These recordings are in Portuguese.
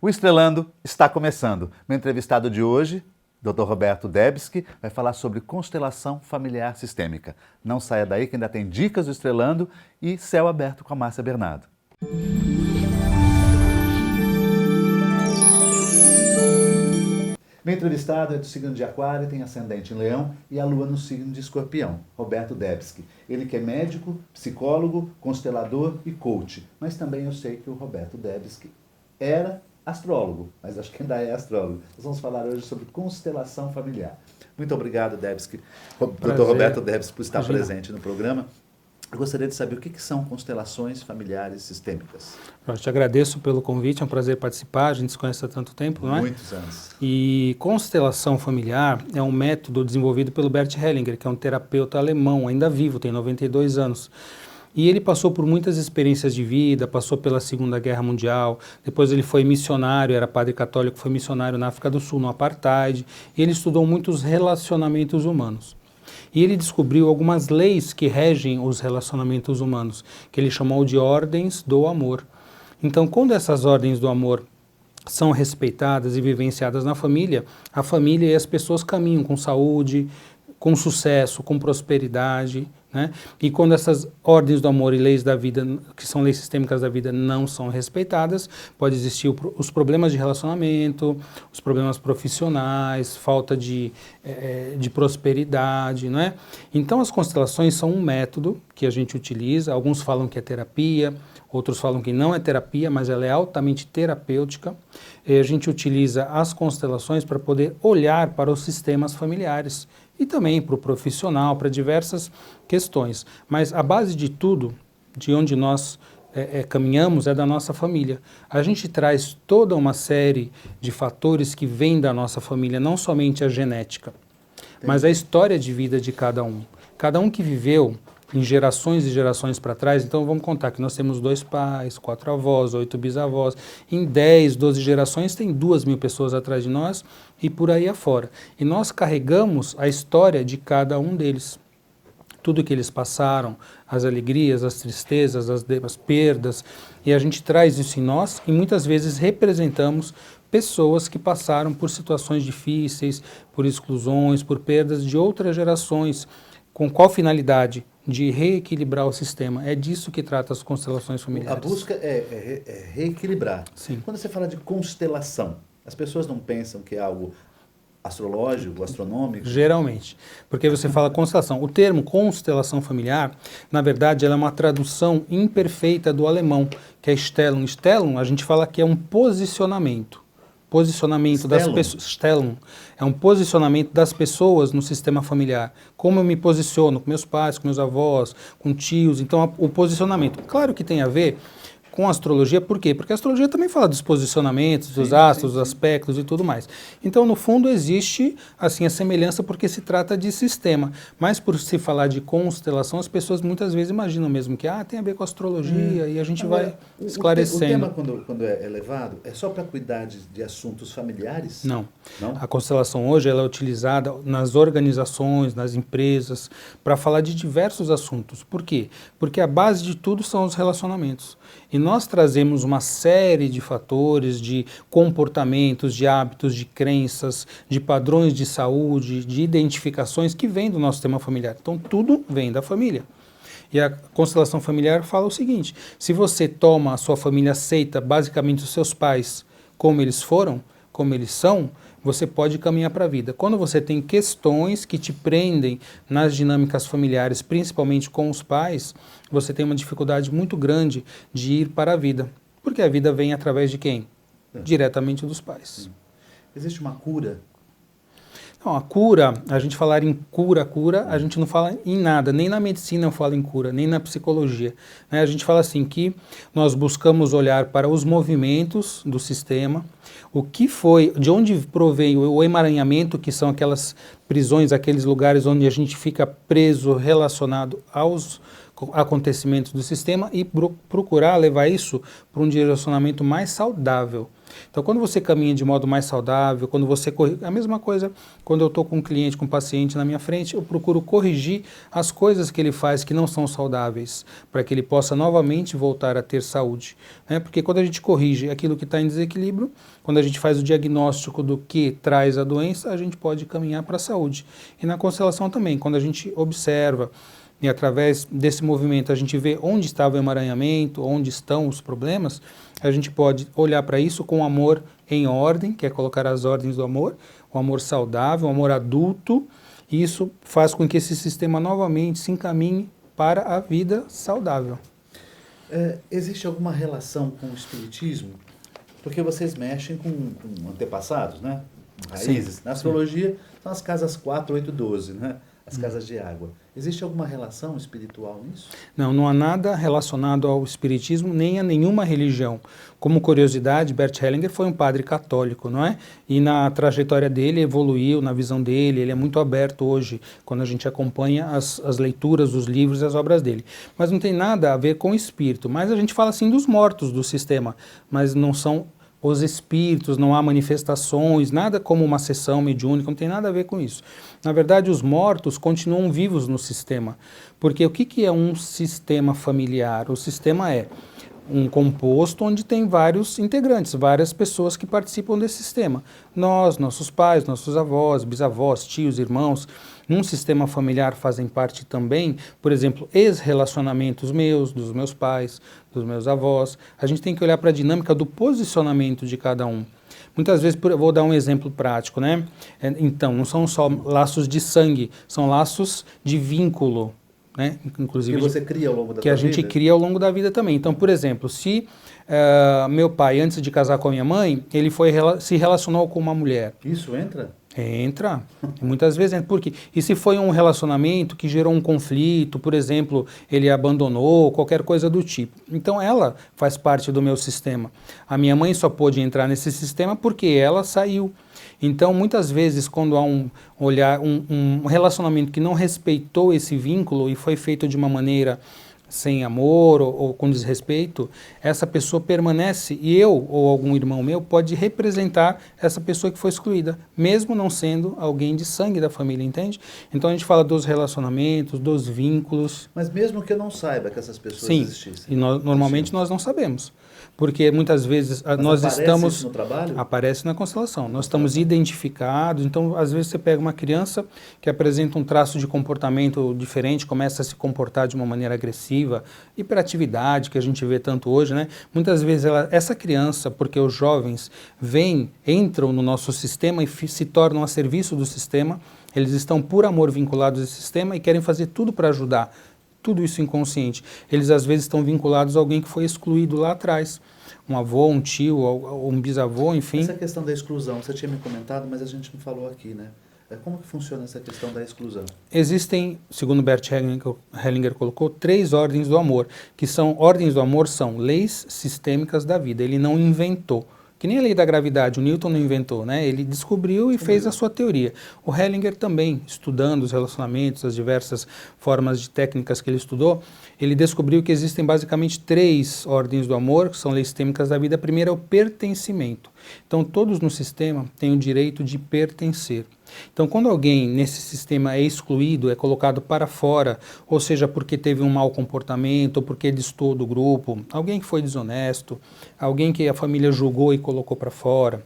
O Estrelando está começando. Meu entrevistado de hoje, Dr. Roberto Debski, vai falar sobre constelação familiar sistêmica. Não saia daí que ainda tem dicas do Estrelando e Céu Aberto com a Márcia Bernardo. Meu entrevistado é do signo de Aquário, tem ascendente em Leão e a lua no signo de Escorpião, Roberto Debski. Ele que é médico, psicólogo, constelador e coach. Mas também eu sei que o Roberto Debski era astrólogo, mas acho que ainda é astrólogo. Nós vamos falar hoje sobre constelação familiar. Muito obrigado, Debski, Dr. Roberto Debski, por estar presente no programa. Eu gostaria de saber o que são constelações familiares sistêmicas. Eu te agradeço pelo convite, é um prazer participar, a gente se conhece há tanto tempo, não é? Muitos anos. E constelação familiar é um método desenvolvido pelo Bert Hellinger, que é um terapeuta alemão, ainda vivo, tem 92 anos. E ele passou por muitas experiências de vida, passou pela Segunda Guerra Mundial, depois ele foi missionário, era padre católico, foi missionário na África do Sul, no Apartheid, e ele estudou muitos relacionamentos humanos. E ele descobriu algumas leis que regem os relacionamentos humanos, que ele chamou de ordens do amor. Então, quando essas ordens do amor são respeitadas e vivenciadas na família, a família e as pessoas caminham com saúde, com sucesso, com prosperidade, né? E quando essas ordens do amor e leis da vida, que são leis sistêmicas da vida, não são respeitadas, pode existir os problemas de relacionamento, os problemas profissionais, falta de prosperidade, né? Então as constelações são um método que a gente utiliza, alguns falam que é terapia, outros falam que não é terapia, mas ela é altamente terapêutica. E a gente utiliza as constelações para poder olhar para os sistemas familiares e também para o profissional, para diversas questões. Mas a base de tudo, de onde nós caminhamos, é da nossa família. A gente traz toda uma série de fatores que vêm da nossa família, não somente a genética, mas a história de vida de cada um. Cada um que viveu em gerações e gerações para trás, então vamos contar que nós temos 2 pais, 4 avós, 8 bisavós, em 10, 12 gerações tem 2.000 pessoas atrás de nós e por aí afora. E nós carregamos a história de cada um deles. Tudo que eles passaram, as alegrias, as tristezas, as perdas, e a gente traz isso em nós e muitas vezes representamos pessoas que passaram por situações difíceis, por exclusões, por perdas de outras gerações. Com qual finalidade? De reequilibrar o sistema. É disso que trata as constelações familiares. A busca é reequilibrar. Sim. Quando você fala de constelação, as pessoas não pensam que é algo astrológico, astronômico? Geralmente. Porque você fala constelação. O termo constelação familiar, na verdade, ela é uma tradução imperfeita do alemão, que é Stellung. Stellung, a gente fala que é um posicionamento. Posicionamento das pessoas. Stellung é um posicionamento das pessoas no sistema familiar. Como eu me posiciono com meus pais, com meus avós, com tios. Então, o posicionamento. Claro que tem a ver com a astrologia, por quê? Porque a astrologia também fala dos posicionamentos, dos astros, dos aspectos e tudo mais. Então, no fundo, existe assim a semelhança porque se trata de sistema. Mas por se falar de constelação, as pessoas muitas vezes imaginam mesmo que tem a ver com a astrologia e a gente vai esclarecendo. O tema, quando é levado, é só para cuidar de assuntos familiares? Não. Não. A constelação hoje ela é utilizada nas organizações, nas empresas, para falar de diversos assuntos. Por quê? Porque a base de tudo são os relacionamentos. E nós trazemos uma série de fatores, de comportamentos, de hábitos, de crenças, de padrões de saúde, de identificações que vêm do nosso tema familiar. Então, tudo vem da família. E a constelação familiar fala o seguinte: se você toma a sua família, aceita basicamente os seus pais como eles foram, como eles são, você pode caminhar para a vida. Quando você tem questões que te prendem nas dinâmicas familiares, principalmente com os pais, você tem uma dificuldade muito grande de ir para a vida. Porque a vida vem através de quem? Diretamente dos pais. Existe uma cura? Não, a cura, a gente falar em cura, a gente não fala em nada, nem na medicina eu falo em cura, nem na psicologia. Né? A gente fala assim que nós buscamos olhar para os movimentos do sistema, o que foi, de onde provém o emaranhamento, que são aquelas prisões, aqueles lugares onde a gente fica preso, relacionado aos acontecimentos do sistema e procurar levar isso para um direcionamento mais saudável. Então, quando você caminha de modo mais saudável, quando você corrige, a mesma coisa quando eu estou com um cliente, com um paciente na minha frente, eu procuro corrigir as coisas que ele faz que não são saudáveis, para que ele possa novamente voltar a ter saúde, né? Porque quando a gente corrige aquilo que está em desequilíbrio, quando a gente faz o diagnóstico do que traz a doença, a gente pode caminhar para a saúde. E na constelação também, quando a gente observa e através desse movimento a gente vê onde estava o emaranhamento, onde estão os problemas, a gente pode olhar para isso com amor em ordem, que é colocar as ordens do amor, o amor saudável, o amor adulto, e isso faz com que esse sistema novamente se encaminhe para a vida saudável. Existe alguma relação com o espiritismo? Porque vocês mexem com antepassados, né? Raízes. Sim, na astrologia são as casas 4, 8, 12, né? As casas de água. Existe alguma relação espiritual nisso? Não, não há nada relacionado ao espiritismo nem a nenhuma religião. Como curiosidade, Bert Hellinger foi um padre católico, não é? E na trajetória dele evoluiu, na visão dele, ele é muito aberto hoje, quando a gente acompanha as leituras, os livros e as obras dele. Mas não tem nada a ver com o espírito, mas a gente fala assim dos mortos do sistema, mas não são os espíritos, não há manifestações, nada como uma sessão mediúnica, não tem nada a ver com isso. Na verdade, os mortos continuam vivos no sistema, porque o que é um sistema familiar? O sistema é um composto onde tem vários integrantes, várias pessoas que participam desse sistema. Nós, nossos pais, nossos avós, bisavós, tios, irmãos, num sistema familiar fazem parte também, por exemplo, ex-relacionamentos meus, dos meus pais, dos meus avós. A gente tem que olhar para a dinâmica do posicionamento de cada um. Muitas vezes, eu vou dar um exemplo prático, né? Então, não são só laços de sangue, são laços de vínculo, né? Inclusive, que você cria ao longo da que sua a gente vida? cria ao longo da vida também. Então, por exemplo, se meu pai, antes de casar com a minha mãe, ele se relacionou com uma mulher. Isso entra? Entra, muitas vezes entra. Por quê? E se foi um relacionamento que gerou um conflito, por exemplo, ele abandonou, qualquer coisa do tipo. Então ela faz parte do meu sistema. A minha mãe só pôde entrar nesse sistema porque ela saiu. Então, muitas vezes, quando há um relacionamento que não respeitou esse vínculo e foi feito de uma maneira sem amor ou com desrespeito, essa pessoa permanece e eu ou algum irmão meu pode representar essa pessoa que foi excluída, mesmo não sendo alguém de sangue da família, entende? Então a gente fala dos relacionamentos, dos vínculos. Mas mesmo que eu não saiba que essas pessoas Sim, existissem. e normalmente nós não sabemos. Porque muitas vezes Mas nós aparece estamos... isso no trabalho? Aparece na constelação. Nós estamos identificados, então às vezes você pega uma criança que apresenta um traço de comportamento diferente, começa a se comportar de uma maneira agressiva, hiperatividade, que a gente vê tanto hoje, né? Muitas vezes essa criança, porque os jovens entram no nosso sistema e se tornam a serviço do sistema, eles estão por amor vinculados ao sistema e querem fazer tudo para ajudar. Tudo isso inconsciente. Eles às vezes estão vinculados a alguém que foi excluído lá atrás. Um avô, um tio, ou um bisavô, enfim. Essa questão da exclusão, você tinha me comentado, mas a gente não falou aqui, né? Como que funciona essa questão da exclusão? Existem, segundo Bert Hellinger colocou, 3 ordens do amor, que são, ordens do amor são leis sistêmicas da vida. Ele não inventou. Que nem a lei da gravidade, o Newton não inventou, né? Ele descobriu e fez a sua teoria. O Hellinger também, estudando os relacionamentos, as diversas formas de técnicas que ele estudou, ele descobriu que existem basicamente 3 ordens do amor, que são leis sistêmicas da vida. A primeira é o pertencimento. Então, todos no sistema têm o direito de pertencer. Então, quando alguém nesse sistema é excluído, é colocado para fora, ou seja, porque teve um mau comportamento, ou porque destoou do grupo, alguém que foi desonesto, alguém que a família julgou e colocou para fora,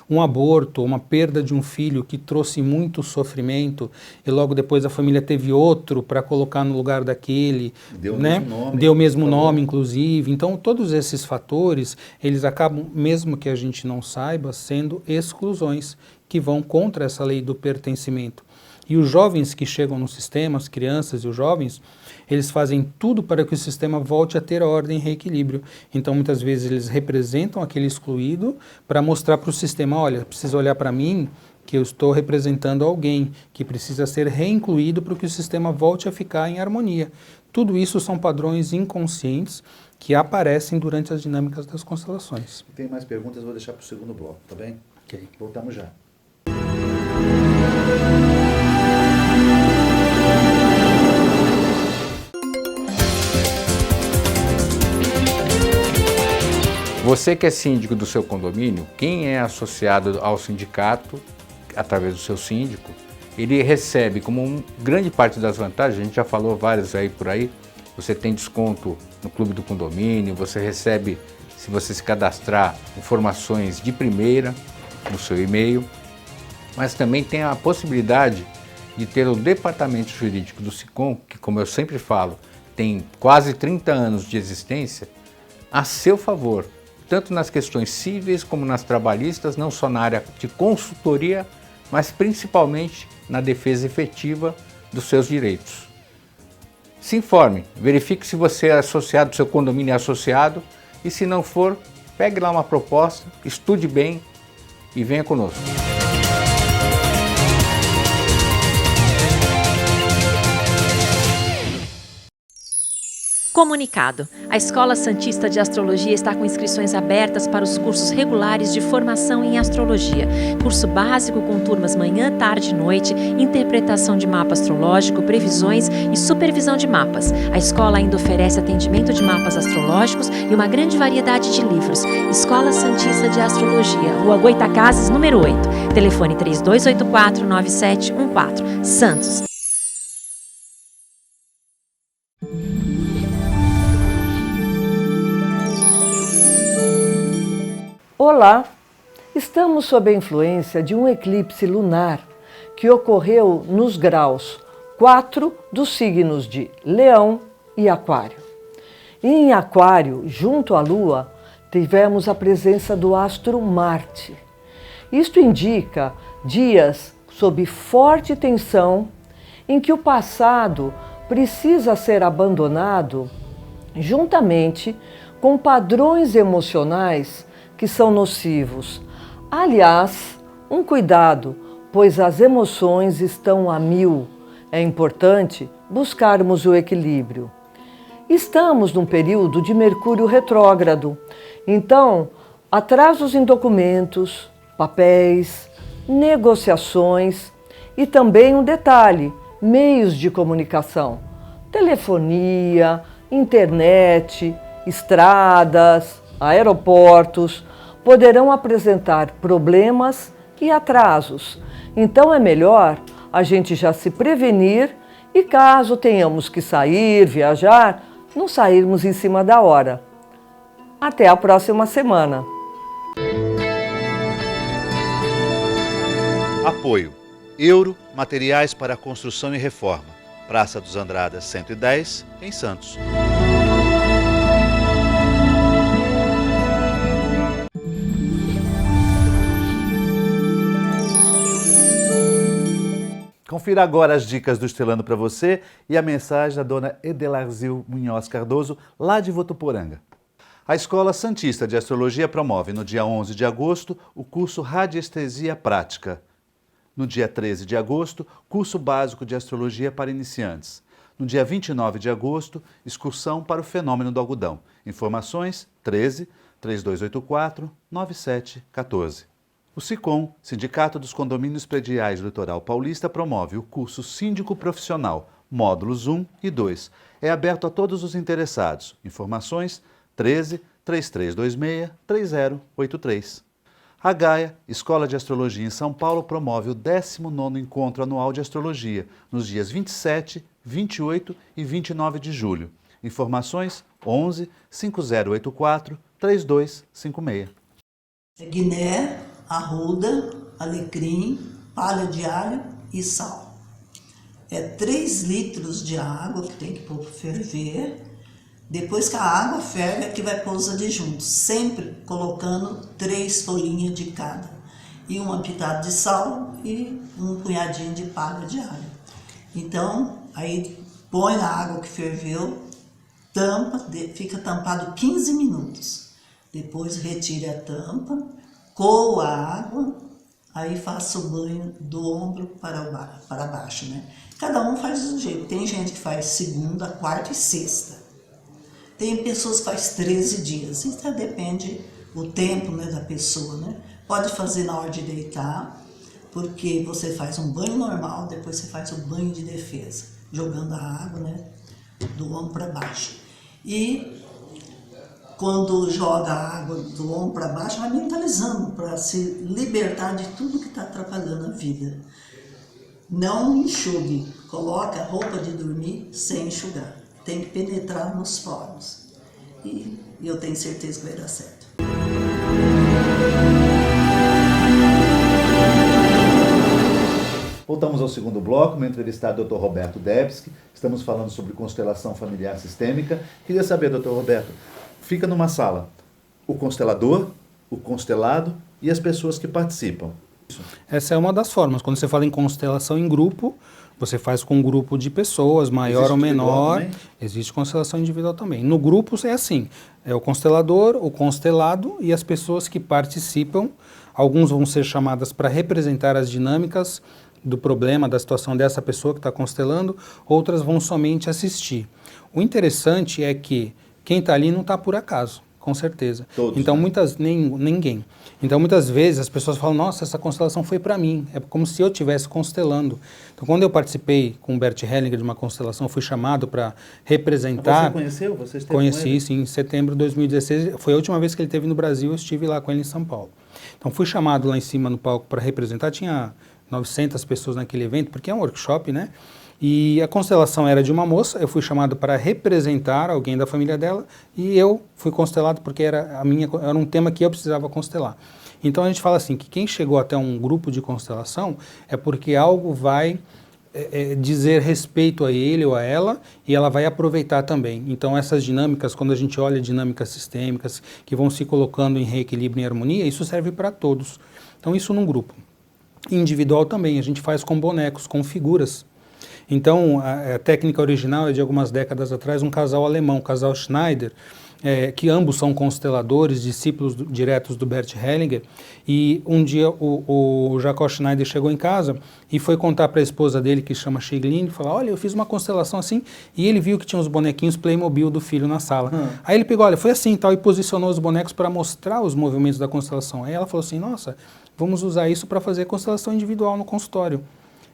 um aborto, uma perda de um filho que trouxe muito sofrimento e logo depois a família teve outro para colocar no lugar daquele, né? Deu o mesmo nome, inclusive. Então, todos esses fatores, eles acabam, mesmo que a gente não saiba, sendo exclusões que vão contra essa lei do pertencimento. E os jovens que chegam no sistema, as crianças e os jovens, eles fazem tudo para que o sistema volte a ter ordem e reequilíbrio. Então, muitas vezes, eles representam aquele excluído para mostrar para o sistema, olha, precisa olhar para mim, que eu estou representando alguém que precisa ser reincluído para que o sistema volte a ficar em harmonia. Tudo isso são padrões inconscientes que aparecem durante as dinâmicas das constelações. Tem mais perguntas, vou deixar para o segundo bloco, tá bem? Ok. Voltamos já. Você que é síndico do seu condomínio, quem é associado ao sindicato, através do seu síndico, ele recebe como grande parte das vantagens, a gente já falou várias aí por aí, você tem desconto no clube do condomínio, você recebe, se você se cadastrar, informações de primeira no seu e-mail, mas também tem a possibilidade de ter o departamento jurídico do SICOM, que, como eu sempre falo, tem quase 30 anos de existência, a seu favor, tanto nas questões cíveis como nas trabalhistas, não só na área de consultoria, mas principalmente na defesa efetiva dos seus direitos. Se informe, verifique se você é associado, seu condomínio é associado, e se não for, pegue lá uma proposta, estude bem e venha conosco. Comunicado. A Escola Santista de Astrologia está com inscrições abertas para os cursos regulares de formação em astrologia. Curso básico com turmas manhã, tarde e noite, interpretação de mapa astrológico, previsões e supervisão de mapas. A escola ainda oferece atendimento de mapas astrológicos e uma grande variedade de livros. Escola Santista de Astrologia, Rua Goitacazes, número 8. Telefone 3284-9714. Santos. Olá! Estamos sob a influência de um eclipse lunar que ocorreu nos graus 4 dos signos de Leão e Aquário. E em Aquário, junto à Lua, tivemos a presença do astro Marte. Isto indica dias sob forte tensão em que o passado precisa ser abandonado juntamente com padrões emocionais que são nocivos. Aliás, um cuidado, pois as emoções estão a mil. É importante buscarmos o equilíbrio. Estamos num período de Mercúrio retrógrado, então atrasos em documentos, papéis, negociações e também um detalhe, meios de comunicação, telefonia, internet, estradas, aeroportos, poderão apresentar problemas e atrasos. Então é melhor a gente já se prevenir e caso tenhamos que sair, viajar, não sairmos em cima da hora. Até a próxima semana. Apoio. Euro, materiais para construção e reforma. Praça dos Andradas 110, em Santos. Confira agora as dicas do Estelano para você e a mensagem da dona Edelarzil Munhoz Cardoso, lá de Votuporanga. A Escola Santista de Astrologia promove no dia 11 de agosto o curso Radiestesia Prática. No dia 13 de agosto, curso básico de Astrologia para iniciantes. No dia 29 de agosto, excursão para o fenômeno do algodão. Informações 13 3284 9714. O SICOM, Sindicato dos Condomínios Prediais do Litoral Paulista, promove o curso Síndico Profissional, módulos 1 e 2. É aberto a todos os interessados. Informações 13 3326 3083. A Gaia, Escola de Astrologia em São Paulo, promove o 19º Encontro Anual de Astrologia, nos dias 27, 28 e 29 de julho. Informações 11 5084 3256. Guiné, arruda, alecrim, palha de alho e sal. É 3 litros de água que tem que pôr para ferver. Depois que a água ferve, é que vai pôr os adjuntos, sempre colocando 3 folhinhas de cada. E uma pitada de sal e um punhadinho de palha de alho. Então, aí põe na água que ferveu, tampa, fica tampado 15 minutos. Depois retire a tampa, coa a água, aí faça o banho do ombro para baixo, né? Cada um faz de um jeito. Tem gente que faz segunda, quarta e sexta. Tem pessoas que faz 13 dias. Isso depende o tempo, né, da pessoa, né? Pode fazer na hora de deitar, porque você faz um banho normal, depois você faz o banho de defesa, jogando a água, né, do ombro para baixo. E quando joga a água do ombro para baixo, vai mentalizando para se libertar de tudo que está atrapalhando a vida. Não enxugue, coloque a roupa de dormir sem enxugar. Tem que penetrar nos poros. E eu tenho certeza que vai dar certo. Voltamos ao segundo bloco, meu entrevistado é o Dr. Roberto Debski. Estamos falando sobre constelação familiar sistêmica. Queria saber, Dr. Roberto, fica numa sala o constelador, o constelado e as pessoas que participam. Essa é uma das formas. Quando você fala em constelação em grupo, você faz com um grupo de pessoas, maior Existe ou menor. também? Existe constelação individual também. No grupo é assim, é o constelador, o constelado e as pessoas que participam. Alguns vão ser chamadas para representar as dinâmicas do problema, da situação dessa pessoa que está constelando, outras vão somente assistir. O interessante é que quem está ali não está por acaso, com certeza. Todos, então, né? ninguém. Então, muitas vezes as pessoas falam, nossa, essa constelação foi para mim. É como se eu estivesse constelando. Então, quando eu participei com o Bert Hellinger de uma constelação, fui chamado para representar. Você conheceu? Você esteve Conheci, com ele? sim, em setembro de 2016. Foi a última vez que ele esteve no Brasil, eu estive lá com ele em São Paulo. Então, fui chamado lá em cima no palco para representar. Tinha 900 pessoas naquele evento, porque é um workshop, né? E a constelação era de uma moça, eu fui chamado para representar alguém da família dela e eu fui constelado porque era um tema que eu precisava constelar. Então a gente fala assim, que quem chegou até um grupo de constelação é porque algo vai dizer respeito a ele ou a ela e ela vai aproveitar também. Então essas dinâmicas, quando a gente olha dinâmicas sistêmicas que vão se colocando em reequilíbrio e harmonia, isso serve para todos. Então isso num grupo. Individual também, a gente faz com bonecos, com figuras. Então, a técnica original é de algumas décadas atrás, um casal alemão, o casal Schneider, que ambos são consteladores, discípulos diretos do Bert Hellinger, e um dia o Jacob Schneider chegou em casa e foi contar para a esposa dele, que chama Shiglin, e falou, olha, eu fiz uma constelação assim, e ele viu que tinha os bonequinhos Playmobil do filho na sala. Aí ele pegou, olha, foi assim e tal, e posicionou os bonecos para mostrar os movimentos da constelação. Aí ela falou assim, nossa, vamos usar isso para fazer constelação individual no consultório.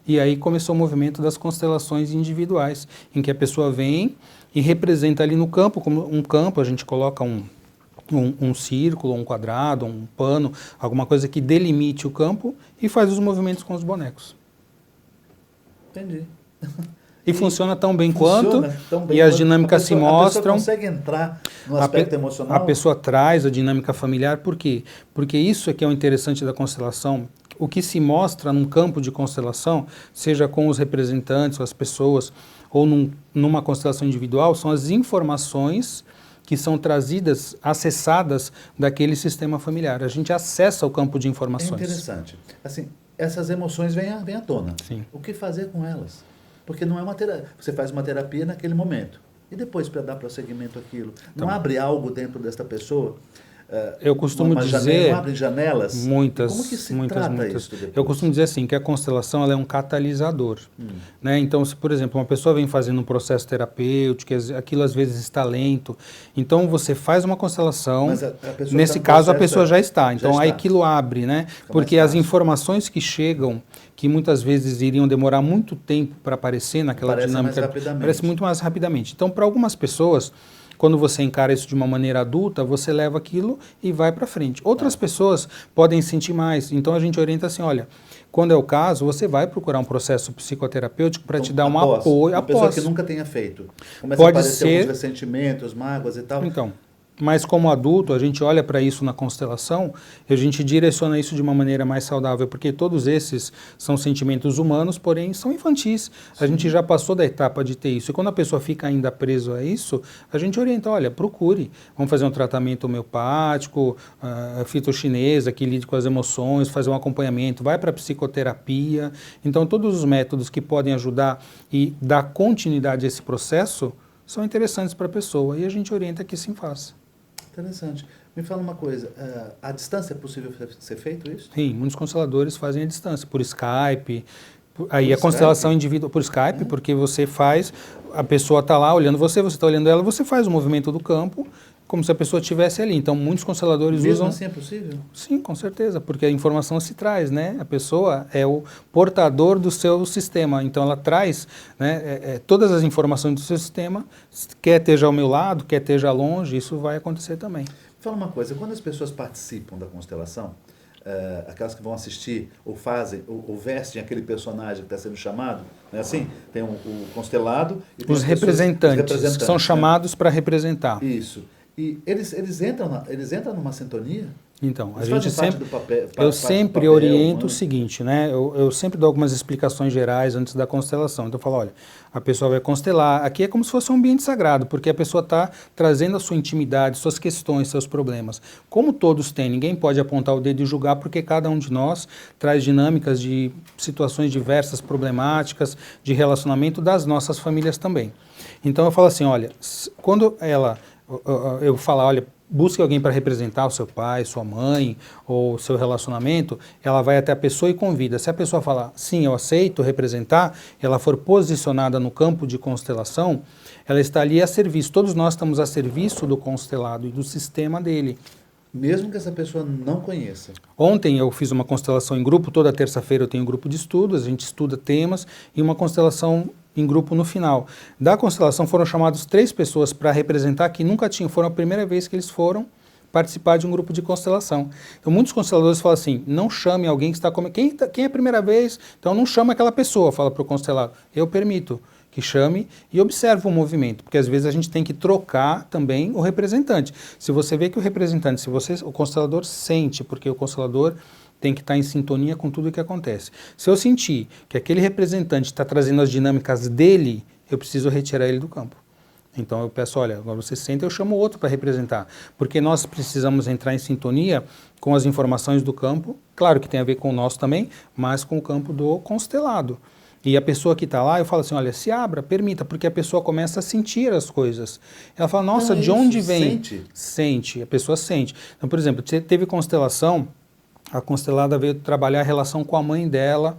E aí começou o movimento das constelações individuais, em que a pessoa vem e representa ali no campo, como um campo, a gente coloca um círculo, um quadrado, um pano, alguma coisa que delimite o campo e faz os movimentos com os bonecos. Entendi. E funciona tão bem quanto, tão bem e as quanto dinâmicas se mostram. A pessoa consegue entrar no aspecto emocional? A pessoa traz a dinâmica familiar, por quê? Porque isso é que é o interessante da constelação. O que se mostra num campo de constelação, seja com os representantes, as pessoas, ou numa constelação individual, são as informações que são trazidas, acessadas daquele sistema familiar. A gente acessa o campo de informações. É interessante. Assim, essas emoções vêm à tona. Sim. O que fazer com elas? Porque não é uma terapia. Você faz uma terapia naquele momento. E depois, para dar prosseguimento àquilo? Não abre algo dentro desta pessoa? Eu costumo dizer... Não abre janelas? Muitas, Como que se muitas. isso depois? Eu costumo dizer assim, que a constelação ela é um catalisador. Né? Então, se, por exemplo, uma pessoa vem fazendo um processo terapêutico, aquilo às vezes está lento, então você faz uma constelação, Mas a pessoa nesse tá no caso a processo, pessoa já está, então aí está. aquilo abre, né? Porque mais as fácil. informações que chegam, que muitas vezes iriam demorar muito tempo para aparecer naquela Aparece dinâmica, mais rapidamente. aparece muito mais rapidamente. Então, para algumas pessoas, quando você encara isso de uma maneira adulta, você leva aquilo e vai para frente. Outras pessoas podem sentir mais, então a gente orienta assim, olha, quando é o caso, você vai procurar um processo psicoterapêutico para te dar um apoio. Uma pessoa que nunca tenha feito. Começa Pode a aparecer ser... alguns ressentimentos, mágoas e tal. Então, mas como adulto, a gente olha para isso na constelação e a gente direciona isso de uma maneira mais saudável, porque todos esses são sentimentos humanos, porém são infantis. A gente já passou da etapa de ter isso. E quando a pessoa fica ainda preso a isso, a gente orienta, olha, procure. Vamos fazer um tratamento homeopático, fitochinesa, que lide com as emoções, fazer um acompanhamento, vai para a psicoterapia. Então, todos os métodos que podem ajudar e dar continuidade a esse processo são interessantes para a pessoa e a gente orienta que sim faça. Interessante. Me fala uma coisa, à distância é possível ser feito isso? Sim, muitos consteladores fazem à distância, por Skype, aí a constelação individual por Skype, porque você faz, a pessoa está lá olhando você está olhando ela, você faz o movimento do campo como se a pessoa estivesse ali. Então, muitos consteladores Mesmo usam... assim é possível? Sim, com certeza, porque a informação se traz, né? A pessoa é o portador do seu sistema, então ela traz, né, todas as informações do seu sistema, quer esteja ao meu lado, quer esteja longe, isso vai acontecer também. Fala uma coisa, quando as pessoas participam da constelação, aquelas que vão assistir ou fazem, ou vestem aquele personagem que está sendo chamado, não é assim? Tem o constelado e tem Os as pessoas- representantes, que são né? chamados para representar. Isso. E eles entram numa sintonia? Então, a Eles gente fazem parte sempre, do papel, eu parte do sempre papel oriento humano? o seguinte, né? Eu sempre dou algumas explicações gerais antes da constelação. Então eu falo, olha, a pessoa vai constelar, aqui é como se fosse um ambiente sagrado, porque a pessoa está trazendo a sua intimidade, suas questões, seus problemas. Como todos têm, ninguém pode apontar o dedo e julgar, porque cada um de nós traz dinâmicas de situações diversas, problemáticas, de relacionamento das nossas famílias também. Então eu falo assim, olha, quando eu falo, olha, busque alguém para representar o seu pai, sua mãe, ou seu relacionamento, ela vai até a pessoa e convida. Se a pessoa falar, sim, eu aceito representar, ela for posicionada no campo de constelação, ela está ali a serviço. Todos nós estamos a serviço do constelado e do sistema dele. Mesmo que essa pessoa não conheça. Ontem eu fiz uma constelação em grupo, toda terça-feira eu tenho um grupo de estudos, a gente estuda temas e uma constelação em grupo no final. Da constelação foram chamadas 3 pessoas para representar que nunca tinham, foram a primeira vez que eles foram participar de um grupo de constelação. Então muitos consteladores falam assim, não chame alguém que está comigo, quem é a primeira vez, então não chama aquela pessoa, fala para o constelado, eu permito que chame e observe o movimento, porque às vezes a gente tem que trocar também o representante. Se você vê que o representante, o constelador sente, porque o constelador tem que estar em sintonia com tudo o que acontece. Se eu sentir que aquele representante está trazendo as dinâmicas dele, eu preciso retirar ele do campo. Então eu peço, olha, agora você senta, eu chamo outro para representar, porque nós precisamos entrar em sintonia com as informações do campo, claro que tem a ver com o nosso também, mas com o campo do constelado. E a pessoa que está lá, eu falo assim, olha, se abra, permita, porque a pessoa começa a sentir as coisas. Ela fala, nossa, de onde vem? Sente? Sente, a pessoa sente. Então, por exemplo, teve constelação, a constelada veio trabalhar a relação com a mãe dela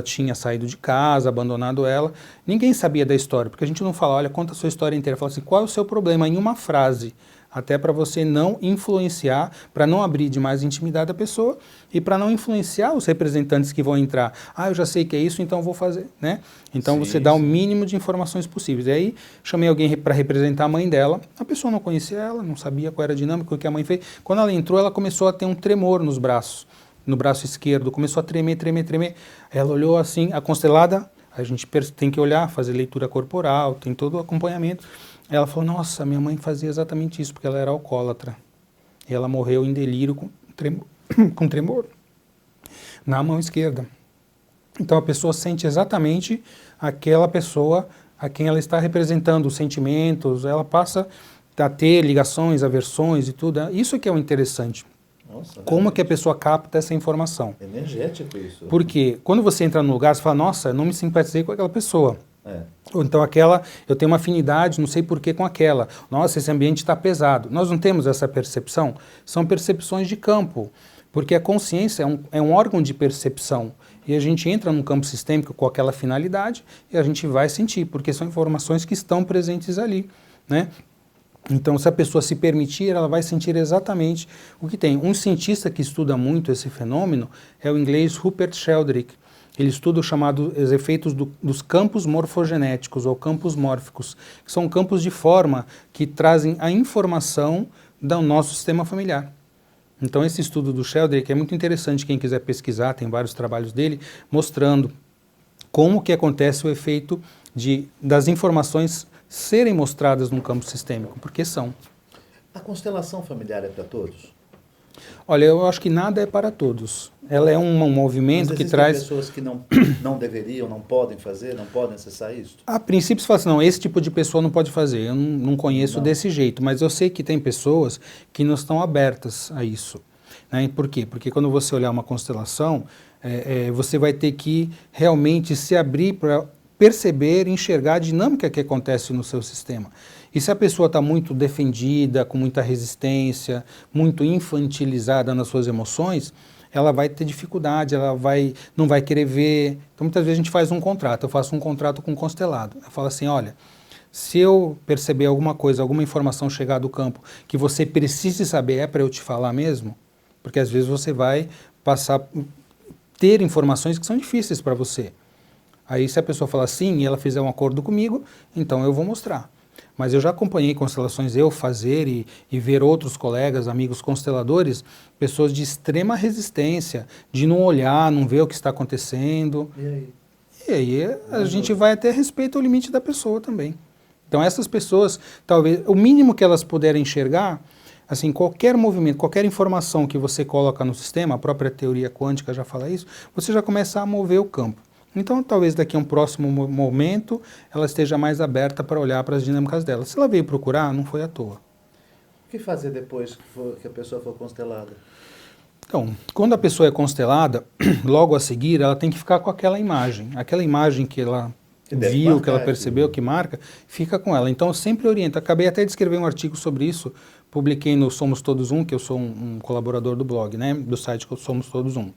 tinha saído de casa, abandonado ela, ninguém sabia da história, porque a gente não fala, olha, conta a sua história inteira, fala assim, qual é o seu problema, em uma frase, até para você não influenciar, para não abrir demais intimidade da pessoa e para não influenciar os representantes que vão entrar. Ah, eu já sei que é isso, então vou fazer, né? Então você dá o mínimo de informações possíveis. E aí chamei alguém para representar a mãe dela, a pessoa não conhecia ela, não sabia qual era a dinâmica, o que a mãe fez. Quando ela entrou, ela começou a ter um tremor nos braços, no braço esquerdo, começou a tremer. Ela olhou assim, a constelada, a gente tem que olhar, fazer leitura corporal, tem todo o acompanhamento. Ela falou, nossa, minha mãe fazia exatamente isso, porque ela era alcoólatra. E ela morreu em delírio com tremor na mão esquerda. Então a pessoa sente exatamente aquela pessoa a quem ela está representando, os sentimentos, ela passa a ter ligações, aversões e tudo. Isso que é o interessante. Nossa, como que a pessoa capta essa informação? Energético isso. Porque quando você entra no lugar, você fala, nossa, eu não me simpatizei com aquela pessoa. É. Ou então eu tenho uma afinidade, não sei porquê com aquela. Nossa, esse ambiente está pesado. Nós não temos essa percepção? São percepções de campo, porque a consciência é um órgão de percepção. E a gente entra num campo sistêmico com aquela finalidade e a gente vai sentir, porque são informações que estão presentes ali, né? Então, se a pessoa se permitir, ela vai sentir exatamente o que tem. Um cientista que estuda muito esse fenômeno é o inglês Rupert Sheldrake. Ele estuda os efeitos dos campos morfogenéticos ou campos mórficos, que são campos de forma que trazem a informação do nosso sistema familiar. Então esse estudo do Sheldrake é muito interessante, quem quiser pesquisar, tem vários trabalhos dele, mostrando como que acontece o efeito das informações serem mostradas num campo sistêmico, porque são. A constelação familiar é para todos? Olha, eu acho que nada é para todos. Ela é um movimento Mas que existem traz... pessoas que não deveriam, não podem fazer, não podem acessar isso? A princípio você fala assim, não, esse tipo de pessoa não pode fazer, eu não conheço desse jeito, mas eu sei que tem pessoas que não estão abertas a isso. Né? Por quê? Porque quando você olhar uma constelação, você vai ter que realmente se abrir para perceber, enxergar a dinâmica que acontece no seu sistema. E se a pessoa está muito defendida, com muita resistência, muito infantilizada nas suas emoções, ela vai ter dificuldade, não vai querer ver. Então, muitas vezes a gente faz um contrato. Eu faço um contrato com um constelado. Eu falo assim, olha, Se eu perceber alguma coisa, alguma informação chegar do campo que você precise saber, é para eu te falar mesmo? Porque às vezes você vai ter informações que são difíceis para você. Aí se a pessoa falar sim e ela fizer um acordo comigo, então eu vou mostrar. Mas eu já acompanhei constelações, eu fazer e ver outros colegas, amigos consteladores, pessoas de extrema resistência, de não olhar, não ver o que está acontecendo. E aí? E aí a gente vai até respeito ao limite da pessoa também. Então essas pessoas, talvez, o mínimo que elas puderem enxergar, assim, qualquer movimento, qualquer informação que você coloca no sistema, a própria teoria quântica já fala isso, você já começa a mover o campo. Então talvez daqui a um próximo momento ela esteja mais aberta para olhar para as dinâmicas dela. Se ela veio procurar, não foi à toa. O que fazer depois que a pessoa for constelada? Então, quando a pessoa é constelada, logo a seguir ela tem que ficar com aquela imagem que ela viu, que ela percebeu, que marca, fica com ela. Então eu sempre oriento, acabei até de escrever um artigo sobre isso, publiquei no Somos Todos Um, que eu sou um colaborador do blog, né, do site que Somos Todos Um.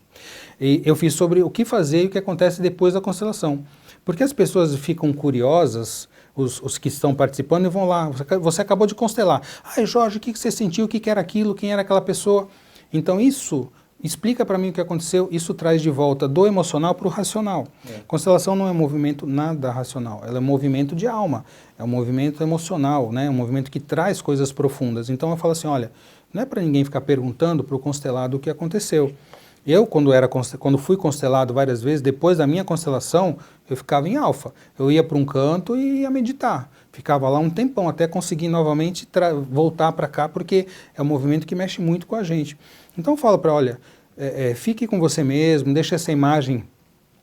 E eu fiz sobre o que fazer e o que acontece depois da constelação. Porque as pessoas ficam curiosas, os que estão participando, e vão lá, você acabou de constelar. Ai, Jorge, o que você sentiu, o que era aquilo, quem era aquela pessoa? Então isso, explica para mim o que aconteceu, isso traz de volta do emocional para o racional. Constelação não é um movimento nada racional, ela é um movimento de alma, é um movimento emocional, né? Um movimento que traz coisas profundas. Então eu falo assim, olha, não é para ninguém ficar perguntando para o constelado o que aconteceu. Eu, quando fui constelado várias vezes, depois da minha constelação, eu ficava em alfa. Eu ia para um canto e ia meditar. Ficava lá um tempão, até conseguir novamente voltar para cá, porque é um movimento que mexe muito com a gente. Então eu falo para, olha, fique com você mesmo, deixa essa imagem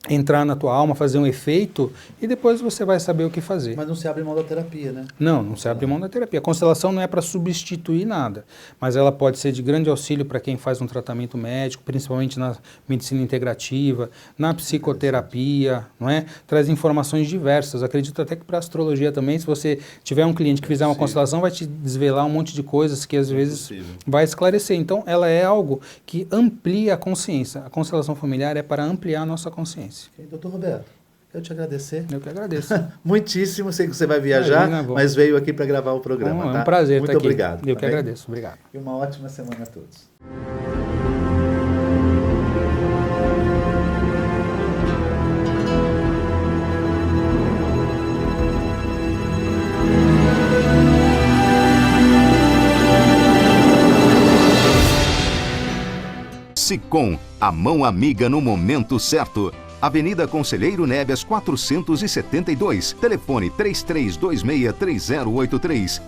entrar na tua alma, fazer um efeito, e depois você vai saber o que fazer. Mas não se abre mão da terapia, né? Não se abre mão da terapia. A constelação não é para substituir nada, mas ela pode ser de grande auxílio para quem faz um tratamento médico, principalmente na medicina integrativa, na psicoterapia, não é? Traz informações diversas. Acredito até que para a astrologia também, se você tiver um cliente que fizer uma constelação, vai te desvelar um monte de coisas que às vezes vai esclarecer. Então, ela é algo que amplia a consciência. A constelação familiar é para ampliar a nossa consciência. Doutor Roberto, quero te agradecer. Eu que agradeço. Muitíssimo, sei que você vai viajar, mas veio aqui para gravar o programa. É um prazer estar aqui. Muito obrigado. Eu que agradeço. Obrigado. E uma ótima semana a todos. Sicom, a mão amiga no momento certo. Avenida Conselheiro Nebias 472, telefone 33263083.